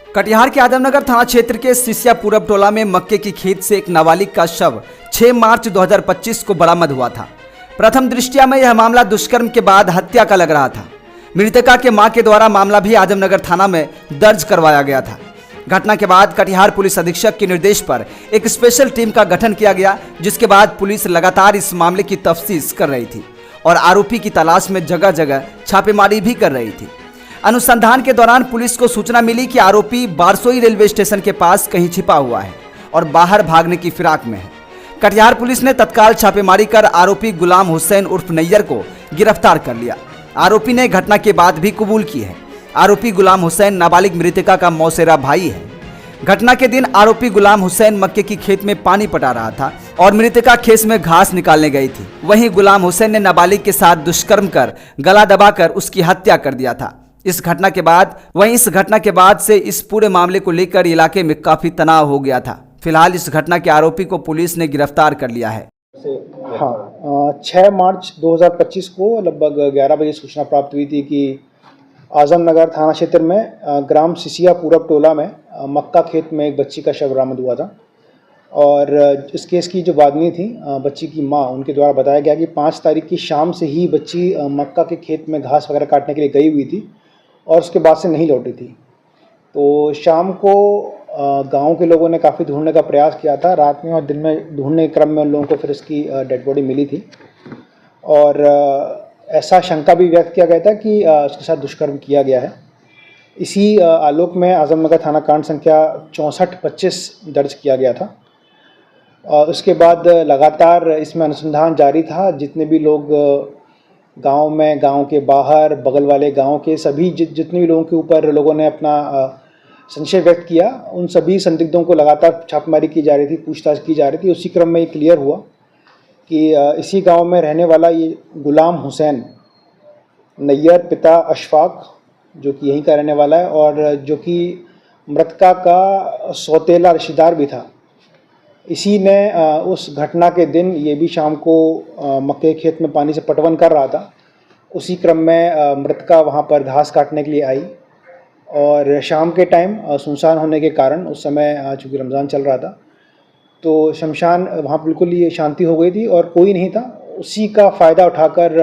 कटिहार के आजमनगर थाना क्षेत्र के सिसिया पूरब टोला में मक्के की खेत से एक नाबालिग का शव 6 मार्च 2025 को बरामद हुआ था। प्रथम दृष्टया में यह मामला दुष्कर्म के बाद हत्या का लग रहा था। मृतका के मां के द्वारा मामला भी आजमनगर थाना में दर्ज करवाया गया था। घटना के बाद कटिहार पुलिस अधीक्षक के निर्देश पर एक स्पेशल टीम का गठन किया गया, जिसके बाद पुलिस लगातार इस मामले की तफ्तीश कर रही थी और आरोपी की तलाश में जगह जगह छापेमारी भी कर रही थी। अनुसंधान के दौरान पुलिस को सूचना मिली कि आरोपी बारसोई रेलवे स्टेशन के पास कहीं छिपा हुआ है और बाहर भागने की फिराक में है। कटिहार पुलिस ने तत्काल छापेमारी कर आरोपी गुलाम हुसैन उर्फ नैयर को गिरफ्तार कर लिया। आरोपी ने घटना के बाद भी कबूल की है। आरोपी गुलाम हुसैन नाबालिग मृतका का मौसेरा भाई है। घटना के दिन आरोपी गुलाम हुसैन मक्के की खेत में पानी पटा रहा था और मृतका खेत में घास निकालने गई थी। वहीं गुलाम हुसैन ने नाबालिग के साथ दुष्कर्म कर गला दबाकर उसकी हत्या कर दिया था। इस घटना के बाद से इस पूरे मामले को लेकर इलाके में काफी तनाव हो गया था। फिलहाल इस घटना के आरोपी को पुलिस ने गिरफ्तार कर लिया है। हाँ, 6 मार्च 2025 को लगभग 11 बजे सूचना प्राप्त हुई थी कि आजमनगर थाना क्षेत्र में ग्राम सिसिया पूरब टोला में मक्का खेत में एक बच्ची का शव बरामद हुआ था। और इस केस की जो वादनी थी, बच्ची की मां, उनके द्वारा बताया गया कि 5 तारीख की शाम से ही बच्ची मक्का के खेत में घास वगैरह काटने के लिए गई हुई थी और उसके बाद से नहीं लौटी थी। तो शाम को गांव के लोगों ने काफ़ी ढूंढने का प्रयास किया था। रात में और दिन में ढूंढने के क्रम में उन लोगों को फिर उसकी डेड बॉडी मिली थी और ऐसा शंका भी व्यक्त किया गया था कि उसके साथ दुष्कर्म किया गया है। इसी आलोक में आजमनगर थाना कांड संख्या 64-25 दर्ज किया गया था। उसके बाद लगातार इसमें अनुसंधान जारी था। जितने भी लोग गांव में, गांव के बाहर, बगल वाले गांव के सभी जितने भी लोगों के ऊपर लोगों ने अपना संशय व्यक्त किया, उन सभी संदिग्धों को लगातार छापेमारी की जा रही थी, पूछताछ की जा रही थी। उसी क्रम में ये क्लियर हुआ कि इसी गांव में रहने वाला ये गुलाम हुसैन नैयर, पिता अशफाक, जो कि यहीं का रहने वाला है और जो कि मृतका का सौतेला रिश्तेदार भी था, इसी ने उस घटना के दिन ये भी शाम को मक्के खेत में पानी से पटवन कर रहा था। उसी क्रम में मृतका वहाँ पर घास काटने के लिए आई और शाम के टाइम सुनसान होने के कारण, उस समय चूँकि रमज़ान चल रहा था, तो शमशान वहाँ बिल्कुल ही शांति हो गई थी और कोई नहीं था। उसी का फ़ायदा उठाकर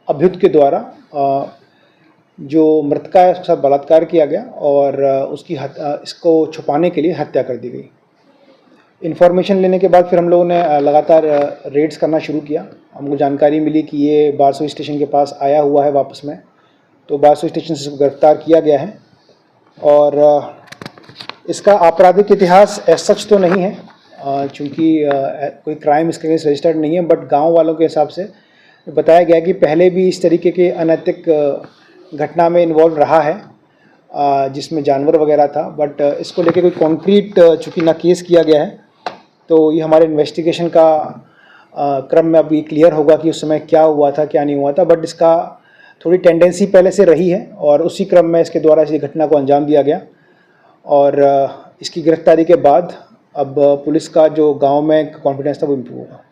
अभियुक्त के द्वारा जो मृतका है उसके साथ बलात्कार किया गया और इसको छुपाने के लिए हत्या कर दी गई। इन्फॉर्मेशन लेने के बाद फिर हम लोगों ने लगातार रेड्स करना शुरू किया। हमको जानकारी मिली कि ये बारसोई स्टेशन के पास आया हुआ है वापस में, तो बारसोई स्टेशन से इसको गिरफ्तार किया गया है और इसका आपराधिक इतिहास ऐसा सच तो नहीं है, चूँकि कोई क्राइम इसके अगेंस्ट रजिस्टर्ड नहीं है, बट गांव वालों के हिसाब से बताया गया कि पहले भी इस तरीके के अनैतिक घटना में इन्वॉल्व रहा है जिसमें जानवर वगैरह था। बट इसको लेके कोई कॉन्क्रीट चूँकि ना केस किया गया है, तो ये हमारे इन्वेस्टिगेशन का क्रम में अभी क्लियर होगा कि उस समय क्या हुआ था, क्या नहीं हुआ था। बट इसका थोड़ी टेंडेंसी पहले से रही है और उसी क्रम में इसके द्वारा इस घटना को अंजाम दिया गया और इसकी गिरफ्तारी के बाद अब पुलिस का जो गांव में कॉन्फिडेंस था वो इम्प्रूव होगा।